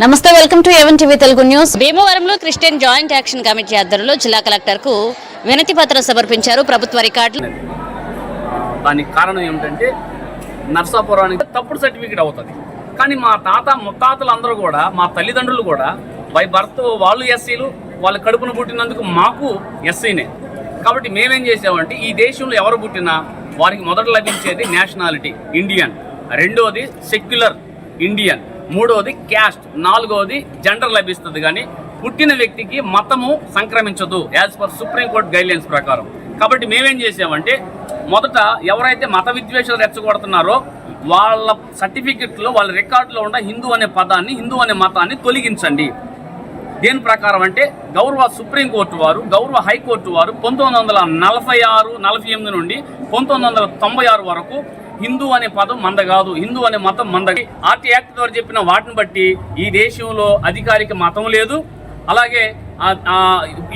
నమస్తే, welcome to A1 TV Telugu news. భీమవరంలో Christian joint action committee ఆధ్వర్యంలో జిల్లా కలెక్టర్ కు వినతి పత్రం సమర్పించారు. ప్రభుత్వ రికార్డులు దానికి కారణం ఏమిటంటే నర్సాపురానికి తప్పుడు సర్టిఫికేట్ అవుతుంది. కానీ మా తాత ముత్తాతలు అందరూ కూడా, మా తల్లిదండ్రులు కూడా బై బర్త్ వాళ్ళు ఎస్సీలు, వాళ్ళ కడుపును పుట్టినందుకు మాకు ఎస్సీనే. కాబట్టి మేమేం చేసామంటే ఈ దేశంలో ఎవరు పుట్టినా వారికి మొదట లభించేది నేషనాలిటీ ఇండియన్, రెండోది సెక్యులర్ ఇండియన్, మూడోది క్యాస్ట్, నాలుగోది జెండర్ లభిస్తుంది. కానీ పుట్టిన వ్యక్తికి మతము సంక్రమించదు యాజ్ పర్ సుప్రీంకోర్టు గైడ్లైన్స్ ప్రకారం. కాబట్టి మేమేం చేసామంటే మొదట ఎవరైతే మత విద్వేషాలు రెచ్చగొడుతున్నారో వాళ్ళ సర్టిఫికెట్లో, వాళ్ళ రికార్డులో ఉన్న హిందూ అనే పదాన్ని, హిందూ అనే మతాన్ని తొలగించండి. దేని ప్రకారం అంటే గౌరవ సుప్రీంకోర్టు వారు, గౌరవ హైకోర్టు వారు 1946-48 నుండి 1996 వరకు హిందూ అనే పదం మంద కాదు, హిందూ అనే మతం మంద. ఆర్టీ యాక్ట్ ద్వారా చెప్పిన వాటిని బట్టి ఈ దేశంలో అధికారిక మతం లేదు. అలాగే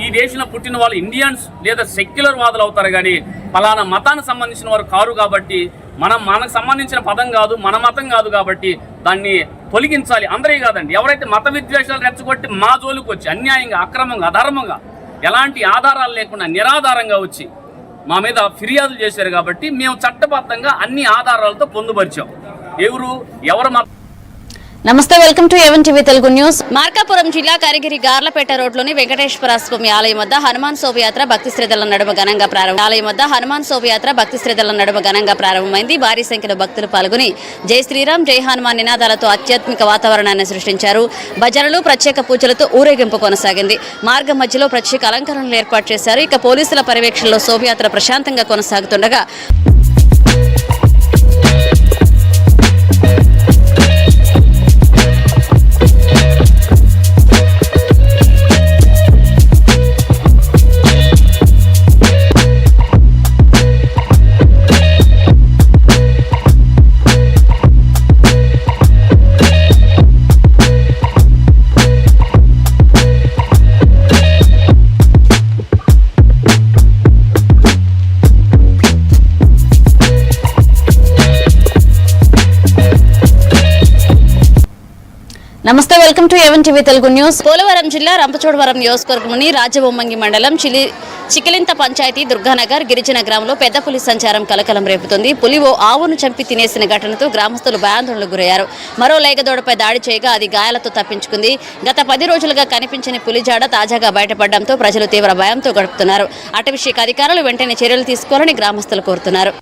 ఈ దేశంలో పుట్టిన వాళ్ళు ఇండియన్స్ లేదా సెక్యులర్ వాదులు అవుతారు, కానీ ఫలానా మతానికి సంబంధించిన వారు కారు. కాబట్టి మనకు సంబంధించిన పదం కాదు, మన మతం కాదు. కాబట్టి దాన్ని తొలగించాలి. అందరే కాదండి, ఎవరైతే మత విద్వేషాలు రెచ్చగొట్టి మా జోలికి వచ్చి అన్యాయంగా, అక్రమంగా, అధర్మంగా, ఎలాంటి ఆధారాలు లేకుండా నిరాధారంగా వచ్చి మా మీద ఫిర్యాదులు చేశారు. కాబట్టి మేము చట్టబద్ధంగా అన్ని ఆధారాలతో పొందుపరిచాం. ఎవరు నమస్తే, welcome to A1 TV Telugu news. Markapuram జిల్లా కరిగిరి గార్లపేట రోడ్లోని వెంకటేశ్వర స్వామి ఆలయం వద్ద హనుమాన్ శోభయాత్ర భక్తి శ్రద్ధల నడుమ ఘనంగా ప్రారంభమైంది. భారీ సంఖ్యలో భక్తులు పాల్గొని జై శ్రీరామ్, జై హనుమాన్ నినాదాలతో ఆధ్యాత్మిక వాతావరణాన్ని సృష్టించారు. భజనలు, ప్రత్యేక పూజలతో ఊరేగింపు కొనసాగింది. మార్గం మధ్యలో ప్రత్యేక అలంకరణలు ఏర్పాటు చేశారు. ఇక పోలీసుల పర్యవేక్షణలో శోభయాత్ర ప్రశాంతంగా కొనసాగుతుండగా నమస్తే, welcome to A1 TV Telugu news. Polavaram జిల్లా రంపచోడవరం నియోజకవర్గంలోని రాజబొమ్మంగి మండలం చికిలింత పంచాయతీ దుర్గానగర్ గిరిజన గ్రామంలో పెద్ద పులి సంచారం కలకలం రేపుతుంది. పులి ఓ ఆవును చంపి తినేసిన ఘటనతో గ్రామస్తులు భయాందోళనకు గురయ్యారు. మరో లేగదోడపై దాడి చేయగా అది గాయాలతో తప్పించుకుంది. గత 10 రోజులుగా కనిపించని పులిజాడ తాజాగా బయటపడడంతో ప్రజలు తీవ్ర భయంతో గడుపుతున్నారు. అటవీ శాఖ అధికారులు వెంటనే చర్యలు తీసుకోవాలని గ్రామస్తులు కోరుతున్నారు.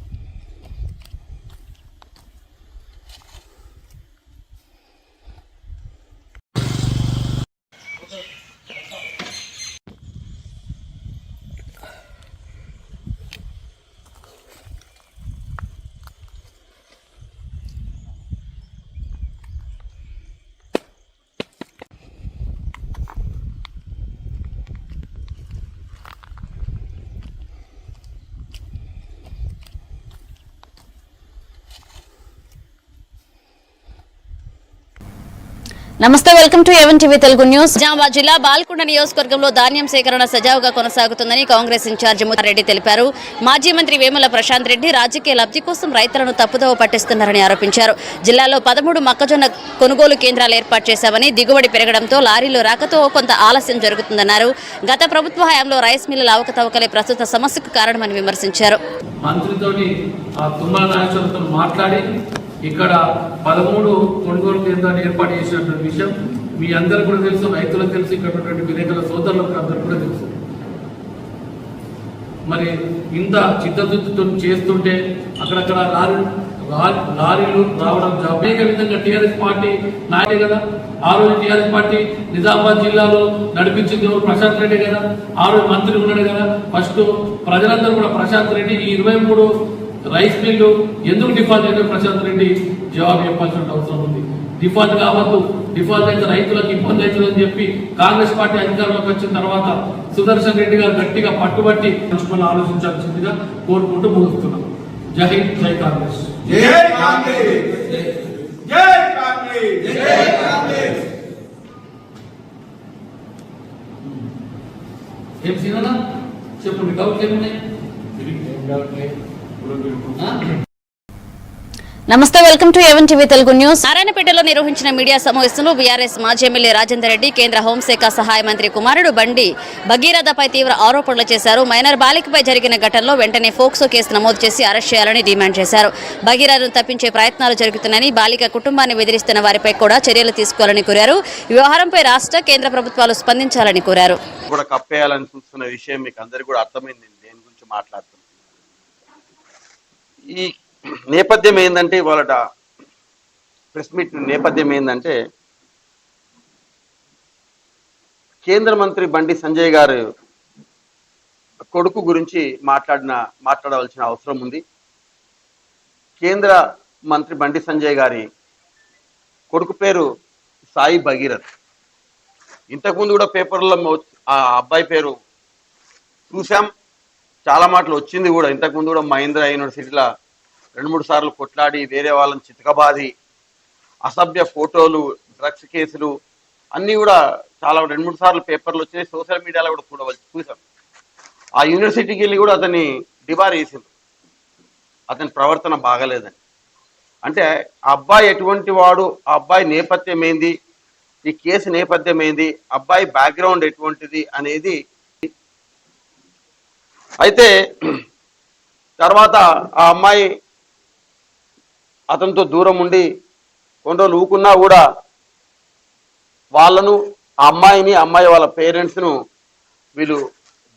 నమస్తే, welcome to A1 TV Telugu news. Nizamabad జిల్లా బాల్కొండ నియోజకవర్గంలో ధాన్యం సేకరణ సజావుగా కొనసాగుతుందని కాంగ్రెస్ ఇన్ఛార్జి ముత్తారెడ్డి తెలిపారు. మాజీ మంత్రి వేముల ప్రశాంత్ రెడ్డి రాజకీయ లబ్ధి కోసం రైతులను తప్పుదోవ పట్టిస్తున్నారని ఆరోపించారు. జిల్లాలో 13 మొక్కజొన్న కొనుగోలు కేంద్రాలు ఏర్పాటు చేశామని, దిగుబడి పెరగడంతో లారీలు రాకతో కొంత ఆలస్యం జరుగుతుందన్నారు. గత ప్రభుత్వ హయాంలో రైస్ మిల్లుల అవకతవకలే ప్రస్తుత సమస్యకు కారణమని విమర్శించారు. ఇక్కడ 13 కొనుగోలు కేంద్రాలు ఏర్పాటు చేసినటువంటి విషయం మీ అందరూ కూడా తెలుసు, రైతులకు తెలుసు, ఇక్కడ ఉన్నటువంటి విలేకరుల సోదరులకు అందరూ కూడా తెలుసు. మరి ఇంత చిత్తశుద్ధితో చేస్తుంటే అక్కడక్కడ లారీలు రావడం అనేక విధంగా టీఆర్ఎస్ పార్టీ నాయకే కదా. ఆ రోజు టీఆర్ఎస్ పార్టీ నిజామాబాద్ జిల్లాలో నడిపించింది ఎవరు? ప్రశాంత్ రెడ్డి కదా. ఆ రోజు మంత్రి ఉన్నాడు కదా. ఫస్ట్ ప్రజలందరూ కూడా ప్రశాంత్ రెడ్డి ఈ 23 రైస్ మిల్లు ఎందుకు డిఫాల్ట్ అయితే ప్రశాంత్ రెడ్డి జవాబు చెప్పాల్సిన అవసరం ఉంది. డిఫాల్ట్ కావద్దు, డిఫాల్ట్ అయితే రైతులకు ఇబ్బంది అవుతుందని చెప్పి కాంగ్రెస్ పార్టీ అధికారంలోకి వచ్చిన తర్వాత సుదర్శన్ రెడ్డి గారు గట్టిగా పట్టుబట్టి పంచుకొని ఆలోచించాల్సిందిగా కోరుకుంటూ ముగిస్తున్నాం. జై హింద్, జై కాంగ్రెస్. ఏం సీనా చెప్పండి, డౌట్ ఏమున్నాయి? నమస్తే, welcome to Even TV Telugu news. నారాయణపేటలో నిర్వహించిన మీడియా సమావేశంలో బీఆర్ఎస్ మాజీ ఎమ్మెల్యే రాజేందర్ రెడ్డి కేంద్ర హోంశాఖ సహాయ మంత్రి కుమారుడు బండి భగీరథపై తీవ్ర ఆరోపణలు చేశారు. మైనర్ బాలికపై జరిగిన ఘటనలో వెంటనే ఫోక్సో కేసు నమోదు చేసి అరెస్ట్ చేయాలని డిమాండ్ చేశారు. భగీరథను తప్పించే ప్రయత్నాలు జరుగుతున్నాయని, బాలిక కుటుంబాన్ని బెదిరిస్తున్న వారిపై కూడా చర్యలు తీసుకోవాలని కోరారు. ఈ వ్యవహారంపై రాష్ట్ర కేంద్ర ప్రభుత్వాలు స్పందించాలని కోరారు. కూడా కప్పేయాలని చూస్తున్న విషయం మీకు అందరికీ కూడా అర్థమైంది. దేని గురించి మాట్లాడుతున్నాం, ఈ నేపథ్యం ఏంటంటే, ఇవాళ ప్రెస్ మీట్ నేపథ్యం ఏంటంటే, కేంద్ర మంత్రి బండి సంజయ్ గారు కొడుకు గురించి మాట్లాడవలసిన అవసరం ఉంది. కేంద్ర మంత్రి బండి సంజయ్ గారి కొడుకు పేరు సాయి భగీరథ్. ఇంతకుముందు కూడా పేపర్లో ఆ అబ్బాయి పేరు చూసాం, చాలా మాటలు వచ్చింది కూడా. ఇంతకుముందు కూడా మహేంద్ర యూనివర్సిటీలో 2-3 సార్లు కొట్లాడి వేరే వాళ్ళని చితకబాది, అసభ్య ఫోటోలు, డ్రగ్స్ కేసులు అన్నీ కూడా చాలా 2-3 సార్లు పేపర్లు వచ్చాయి. సోషల్ మీడియాలో కూడా చూసాం. ఆ యూనివర్సిటీకి వెళ్ళి కూడా అతన్ని డిబార్ చేసింది, అతని ప్రవర్తన బాగలేదని. అంటే ఆ అబ్బాయి ఎటువంటి వాడు, ఆ అబ్బాయి నేపథ్యం ఏంది, ఈ కేసు నేపథ్యం ఏంది, అబ్బాయి బ్యాక్గ్రౌండ్ ఎటువంటిది అనేది. అయితే తర్వాత ఆ అమ్మాయి అతనితో దూరం ఉండి కొన్ని రోజులు ఊకున్నా కూడా వాళ్ళను, ఆ అమ్మాయిని, అమ్మాయి వాళ్ళ పేరెంట్స్ను వీళ్ళు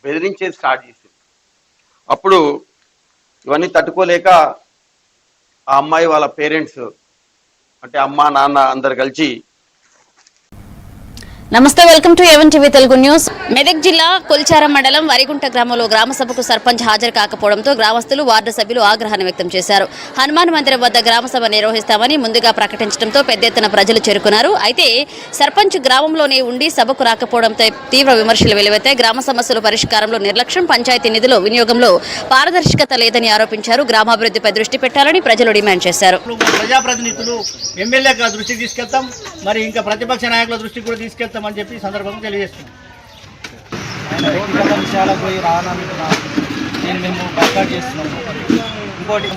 బెదిరించేది స్టార్ట్ చేసింది. అప్పుడు ఇవన్నీ తట్టుకోలేక ఆ అమ్మాయి వాళ్ళ పేరెంట్స్, అంటే అమ్మ నాన్న అందరు కలిసి. నమస్తే, welcome to Even TV Telugu news. Medak జిల్లా కొల్చారం మండలం వరిగుంట గ్రామంలో గ్రామ సభకు సర్పంచ్ హాజరు కాకపోవడంతో గ్రామస్తులు, వార్డు సభ్యులు ఆగ్రహాన్ని వ్యక్తం చేశారు. హనుమాన్ మందిరం వద్ద గ్రామ సభ నిర్వహిస్తామని ముందుగా ప్రకటించడంతో పెద్ద ఎత్తున ప్రజలు చేరుకున్నారు. అయితే సర్పంచ్ గ్రామంలోనే ఉండి సభకు రాకపోవడంతో తీవ్ర విమర్శలు వెలువెత్తాయి. గ్రామ సమస్యల పరిష్కారంలో నిర్లక్ష్యం, పంచాయతీ నిధుల వినియోగంలో పారదర్శకత లేదని ఆరోపించారు. గ్రామాభివృద్ధిపై దృష్టి పెట్టాలని ప్రజలు డిమాండ్ చేశారు. ప్రజాప్రతినిధులు, ఎమ్మెల్యేల దృష్టికి తీసుకెళ్తాం, మరి ఇంకా ప్రతిపక్ష నాయకుల దృష్టికి కూడా తీసుకెళ్తాం అని చెప్పి సందర్భంగా తెలియజేస్తున్నాం. వ్యక్తిగత విషయాలకు పోయి రానంటున్నాను నేను మేము బైకాట్ చేస్తున్నాము. ఇంకోటి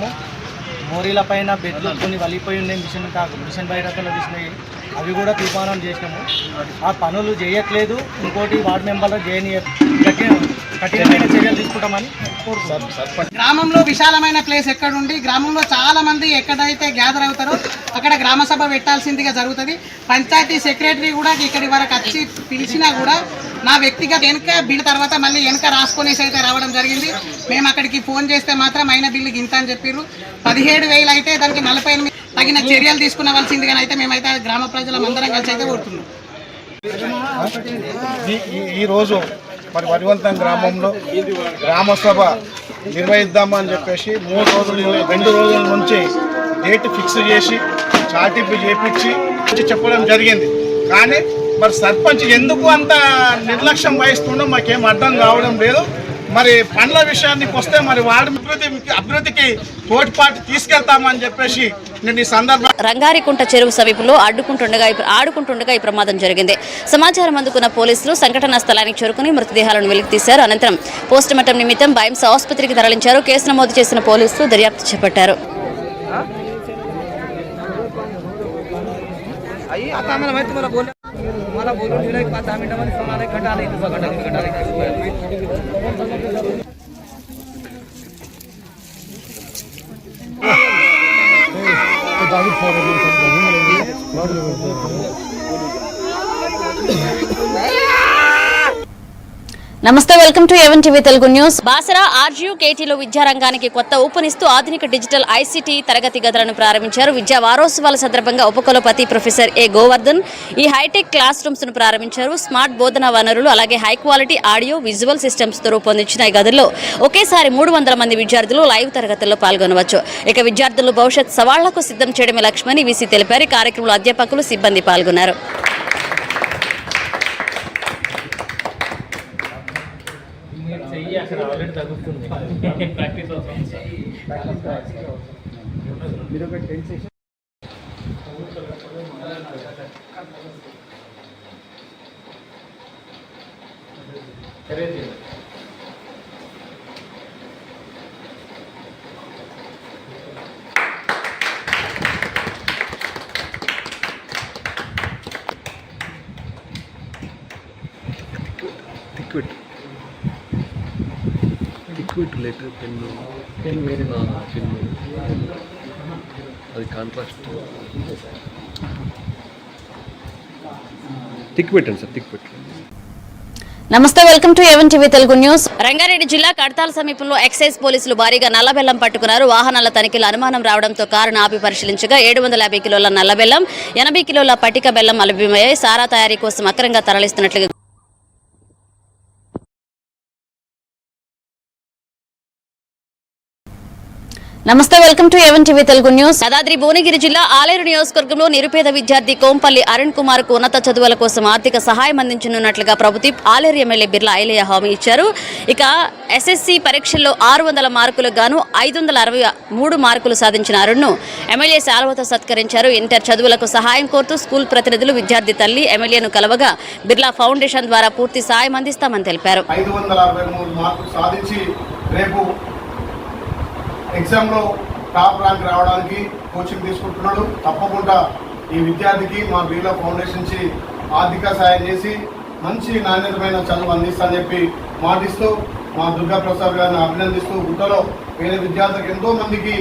మోరీల పైన బెడ్లు కొన్ని వలిపోయి ఉండే మిషన్ బయటలో తీసినాయి, అవి కూడా తీర్మానం చేసినాము. ఆ పనులు చేయట్లేదు. ఇంకోటి వార్డు మెంబర్లు కఠినమైన చర్యలు తీసుకుంటామని కోరుకుంటున్నాం. గ్రామంలో విశాలమైన ప్లేస్ ఎక్కడుండి, గ్రామంలో చాలా మంది ఎక్కడైతే గ్యాదర్ అవుతారో అక్కడ గ్రామ సభ పెట్టాల్సిందిగా జరుగుతుంది. పంచాయతీ సెక్రటరీ కూడా ఇక్కడి వరకు వచ్చి పిలిచినా కూడా నా వ్యక్తిగత వెనుక బిల్ తర్వాత మళ్ళీ వెనుక రాసుకునేసి అయితే రావడం జరిగింది. మేము అక్కడికి ఫోన్ చేస్తే మాత్రం అయిన బిల్లు గింత అని చెప్పారు. 17,000 అయితే దానికి 48 తగిన చర్యలు తీసుకునవలసిందిగా అయితే మేమైతే గ్రామ ప్రజల అందరం కలిసి అయితే కోరుతున్నాం. ఈరోజు మరి వరివంతం గ్రామంలో గ్రామ సభ నిర్వహిద్దామని చెప్పేసి 2 రోజుల నుంచి డేట్ ఫిక్స్ చేసి చాటింపు చేపించి చెప్పడం జరిగింది. కానీ మరి సర్పంచ్ ఎందుకు అంత నిర్లక్ష్యం వహిస్తుండో మాకేం అర్థం కావడం లేదు. మరి పనుల విషయానికి వస్తే మరి వార్డు అభివృద్ధికి తోడ్పాటు తీసుకెళ్తామని చెప్పేసి నేను ఈ సందర్భంగా. రంగారికుంట చెరువు సమీపంలో ఆడుకుంటుండగా ఈ ప్రమాదం జరిగింది. సమాచారం అందుకున్న పోలీసులు సంఘటనా స్థలానికి చేరుకుని మృతదేహాలను వెలికి తీశారు. అనంతరం పోస్టుమార్టం నిమిత్తం బైమ్స్ ఆసుపత్రికి తరలించారు. కేసు నమోదు చేసిన పోలీసులు దర్యాప్తు చేపట్టారు. నమస్తే, welcome to Even TV Telugu news. Basara RGU కేటీలో విద్యారంగానికి కొత్త ఊపునిస్తూ ఆధునిక డిజిటల్ ఐసీటీ తరగతి గదులను ప్రారంభించారు. విద్యా వారోత్సవాల సందర్భంగా ఉపకులపతి ప్రొఫెసర్ ఏ గోవర్ధన్ ఈ హైటెక్ క్లాస్ రూమ్స్ ను ప్రారంభించారు. స్మార్ట్ బోధనా వనరులు, అలాగే high quality audio visual systems తో రూపొందించిన ఈ గదుల్లో ఒకేసారి 300 మంది విద్యార్థులు లైవ్ తరగతుల్లో పాల్గొనవచ్చు. ఇక విద్యార్థులు భవిష్యత్ సవాళ్లకు సిద్ధం చేయడమే లక్ష్యమని వీసీ తెలిపారు. ఈ కార్యక్రమంలో అధ్యాపకులు, సిబ్బంది పాల్గొన్నారు. లిక్విడ్ లెటర్ పెన్ను అది కాంట్రాస్ట్ టిక్ పెట్టండి సార్, టిక్ పెట్టండి. నమస్తే, welcome to A1 TV Telugu news. Rangareddy జిల్లా కడతాల సమీపంలో ఎక్సైజ్ పోలీసులు భారీగా నల్లబెల్లం పట్టుకున్నారు. వాహనాల తనిఖీలు అనుమానం రావడంతో కారును ఆపి పరిశీలించగా 750 కిలోల నల్లబెల్లం, 80 కిలోల పట్టిక బెల్లం లభ్యమయ్యాయి. సారా తయారీ కోసం అక్రమంగా తరలిస్తున్నట్లుగా నమస్తే, welcome to A1 TV Telugu news. Yadadri Bhuvanagiri జిల్లా ఆలేరు నియోజకవర్గంలో నిరుపేద విద్యార్థి కోంపల్లి అరుణ్ కుమార్ కు ఉన్నత చదువుల కోసం ఆర్థిక సహాయం అందించనున్నట్లుగా ప్రభుత్వం ఆలేరు ఎమ్మెల్యే బిర్లా ఐలయ్య హామీ ఇచ్చారు. ఇక ఎస్ఎస్సి పరీక్షల్లో 600 మార్కులకు గాను 563 మార్కులు సాధించిన అరుణ్ను ఎమ్మెల్యే శాలువతో సత్కరించారు. ఇంటర్ చదువులకు సహాయం కోరుతూ స్కూల్ ప్రతినిధులు విద్యార్థి తల్లి ఎమ్మెల్యేను కలవగా బిర్లా ఫౌండేషన్ ద్వారా పూర్తి సాయం అందిస్తామని తెలిపారు. 563 మార్కులు సాధించి రేపు ఎగ్జామ్లో టాప్ ర్యాంక్ రావడానికి కోచింగ్ తీసుకుంటున్నాడు. తప్పకుండా ఈ విద్యార్థికి మా బిర్లా ఫౌండేషన్ నుంచి ఆర్థిక సాయం చేసి మంచి నాణ్యతమైన చదువు అందిస్తానని చెప్పి మాటిస్తూ మా దుర్గా ప్రసాద్ గారిని అభినందిస్తూ గుట్టలో వేరే విద్యార్థులకు ఎంతో మందికి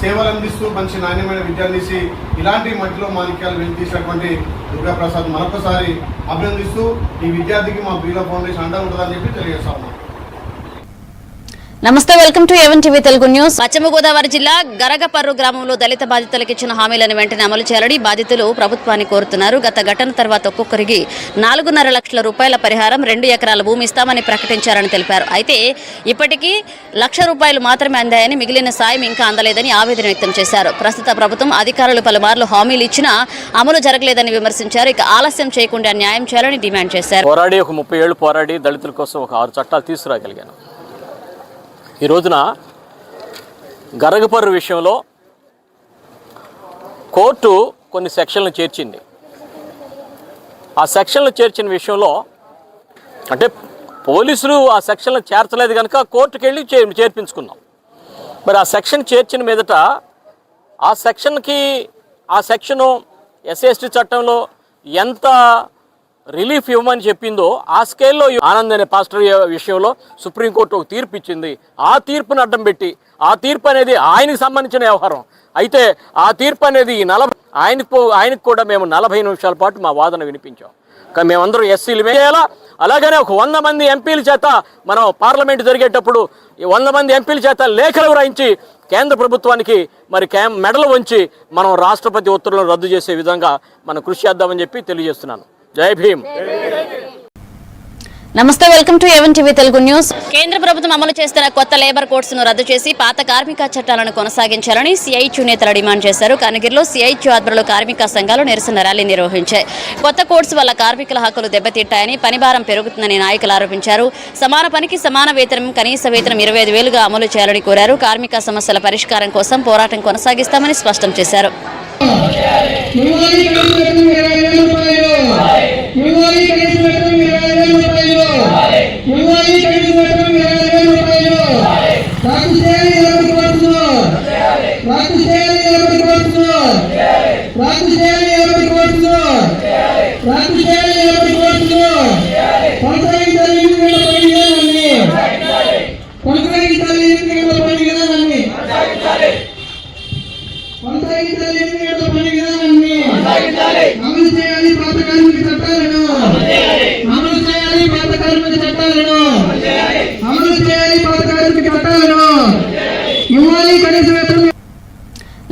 సేవలు అందిస్తూ మంచి నాణ్యమైన విద్య అందించి ఇలాంటి మట్టిలో మాణిక్యాలు వెలితీసినటువంటి దుర్గా ప్రసాద్ మరొకసారి అభినందిస్తూ ఈ విద్యార్థికి మా బిర్లా ఫౌండేషన్ అండగా ఉంటుందని చెప్పి తెలియజేస్తా ఉన్నాం. నమస్తే, welcome to A1 TV Telugu news. పశ్చిమ గోదావరి జిల్లా గరగపర్రు గ్రామంలో దళిత బాధితులకు ఇచ్చిన హామీలను వెంటనే అమలు చేయాలని బాధితులు ప్రభుత్వాన్ని కోరుతున్నారు. గత ఘటన తర్వాత ఒక్కొక్కరికి 4.5 లక్షల రూపాయల పరిహారం, 2 ఎకరాల భూమి ఇస్తామని ప్రకటించారని తెలిపారు. అయితే ఇప్పటికీ ₹1,00,000 మాత్రమే అందాయని, మిగిలిన సాయం ఇంకా అందలేదని ఆవేదన వ్యక్తం చేశారు. ప్రస్తుత ప్రభుత్వం అధికారులు పలుమార్లు హామీలు ఇచ్చినా అమలు జరగలేదని విమర్శించారు. ఇక ఆలస్యం చేయకుండా న్యాయం చేయాలని డిమాండ్ చేశారు. పోరాడి ఒక 30 ఏళ్ళు పోరాడి దళితుల కోసం ఒక 6 చట్టాలు తీసుకురాగలిగాను. ఈ రోజున గరగపర్రు విషయంలో కోర్టు కొన్ని సెక్షన్లు చేర్చింది. ఆ సెక్షన్లు చేర్చిన విషయంలో అంటే పోలీసులు ఆ సెక్షన్లు చేర్చలేదు కనుక కోర్టుకు వెళ్ళి చేర్పించుకున్నాం. మరి ఆ సెక్షన్ చేర్చిన మీదట ఆ సెక్షను ఎస్సీ చట్టంలో ఎంత రిలీఫ్ ఇవ్వమని చెప్పిందో ఆ స్కేల్లో ఆనంద్ అనే పాస్టర్ విషయంలో సుప్రీంకోర్టు ఒక తీర్పు ఇచ్చింది. ఆ తీర్పును అడ్డం పెట్టి, ఆ తీర్పు అనేది ఆయనకు సంబంధించిన వ్యవహారం అయితే ఆ తీర్పు అనేది ఆయనకు కూడా మేము 40 నిమిషాల పాటు మా వాదన వినిపించాం. కానీ మేమందరం ఎస్సీలు చేయాలా. అలాగనే ఒక 100 మంది ఎంపీల చేత మనం పార్లమెంట్ జరిగేటప్పుడు 100 మంది ఎంపీల చేత లేఖలు రాయించి కేంద్ర ప్రభుత్వానికి మరి మెడలు వంచి మనం రాష్ట్రపతి ఉత్తర్వులను రద్దు చేసే విధంగా మనం కృషి చేద్దామని చెప్పి తెలియజేస్తున్నాను. జై భీమ్. నమస్తే, welcome to A1 TV Telugu news. కేంద్ర ప్రభుత్వం అమలు చేస్తున్న కొత్త లేబర్ కోడ్స్ ను రద్దు చేసి పాత కార్మిక చట్టాలను కొనసాగించాలని సిఐటియు నేతలు డిమాండ్ చేశారు. కనగిరిలో సిఐటియు ఆధ్వర్యంలో కార్మిక సంఘాలు నిరసన ర్యాలీ నిర్వహించాయి. కొత్త కోడ్స్ వల్ల కార్మికుల హక్కులు దెబ్బతింటాయని, పనిభారం పెరుగుతుందని నాయకులు ఆరోపించారు. సమాన పనికి సమాన వేతనం, కనీస వేతనం 25,000గా అమలు చేయాలని కోరారు. కార్మిక సమస్యల పరిష్కారం కోసం పోరాటం కొనసాగిస్తామని స్పష్టం చేశారు.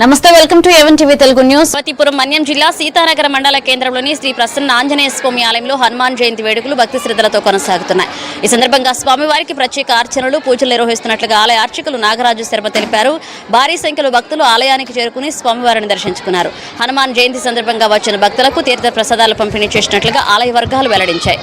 నమస్తే, welcome to A1 TV Telugu news. పతిపురం మన్యం జిల్లా సీతానగర మండల కేంద్రంలోని శ్రీ ప్రసన్న ఆంజనేయ స్వామి ఆలయంలో హనుమాన్ జయంతి వేడుకలు భక్తి శ్రద్ధలతో కొనసాగుతున్నాయి. ఈ సందర్భంగా స్వామివారికి ప్రత్యేక అర్చనలు, పూజలు నిర్వహిస్తున్నట్లుగా ఆలయ అర్చకులు నాగరాజు శర్మ తెలిపారు. భారీ సంఖ్యలో భక్తులు ఆలయానికి చేరుకుని స్వామివారిని దర్శించుకున్నారు. హనుమాన్ జయంతి సందర్భంగా వచ్చిన భక్తులకు తీర్థ ప్రసాదాలు పంపిణీ చేసినట్లుగా ఆలయ వర్గాలు వెల్లడించాయి.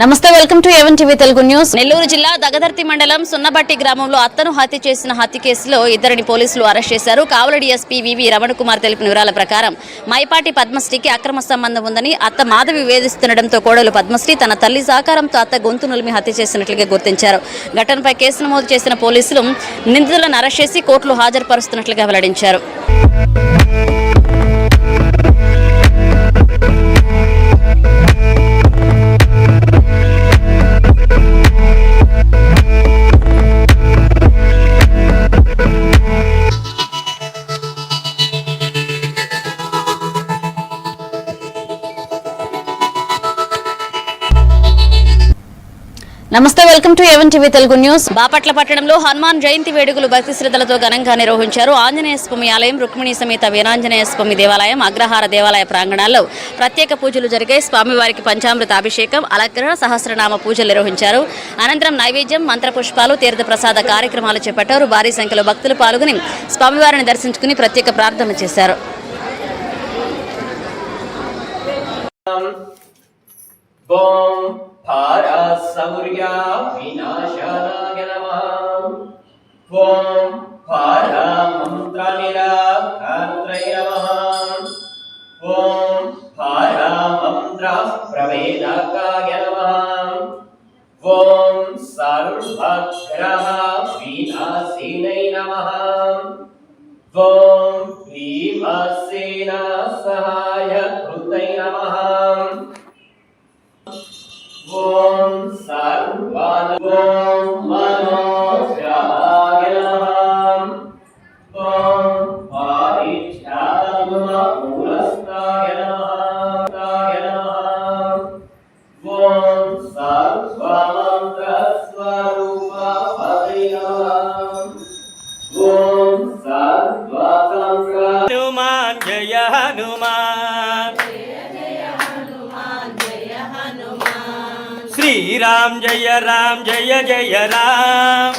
నమస్తే, welcome to A1 TV Telugu news. Nellore జిల్లా దగదర్తి మండలం సున్నబట్టి గ్రామంలో అత్తను హత్య చేసిన హత్య కేసులో ఇద్దరిని పోలీసులు అరెస్ట్ చేశారు. కావల డీఎస్పీ వివి రమణ కుమార్ తెలిపిన వివరాల ప్రకారం మైపాటి పద్మశ్రీకి అక్రమ సంబంధం ఉందని అత్త మాధవి వేధిస్తుండటంతో కోడలు పద్మశ్రీ తన తల్లి సహకారంతో అత్త గొంతు నులిమి హత్య చేసినట్లుగా గుర్తించారు. ఘటనపై కేసు నమోదు చేసిన పోలీసులు నిందితులను అరెస్ట్ చేసి కోర్టులో హాజరుపరుస్తున్నట్లుగా వెల్లడించారు. నమస్తే, welcome to A1 TV Telugu news. Bapatla పట్టణంలో హనుమాన్ జయంతి వేడుకలు భక్తి శ్రద్ధలతో ఘనంగా నిర్వహించారు. ఆంజనేయ స్వామి ఆలయం, రుక్మిణి సమేత వీరాంజనేయ స్వామి దేవాలయం, అగ్రహార దేవాలయ ప్రాంగణాల్లో ప్రత్యేక పూజలు జరిగాయి. స్వామివారికి పంచామృత అభిషేకం, అలంకరణ, సహస్రనామ పూజలు నిర్వహించారు. అనంతరం నైవేద్యం, మంత్రపుష్పాలు, తీర్థ ప్రసాద కార్యక్రమాలు చేపట్టారు. భారీ సంఖ్యలో భక్తులు పాల్గొని స్వామివారిని దర్శించుకుని ప్రత్యేక ప్రార్థన చేశారు. भारासौर्या विनाशाय नमः। ॐ भारामन्त्रनिराकर्त्रै नमः। ॐ भारामन्त्रप्रवेदकाय नमः। ॐ सर्वग्रह विनाशिनै नमः। ॐ भीमसेन सहायकृतै नमः। ॐ सर्वान् ॐ मनोग्रहाय नमः। ॐ पारिजातमूलस्थाय नमः। ॐ सर्वमन्त्रस्वरूपाय नमः। ॐ सर्वतन्त्र हनुमान् जय हनुमान्, श्री राम जय जय राम।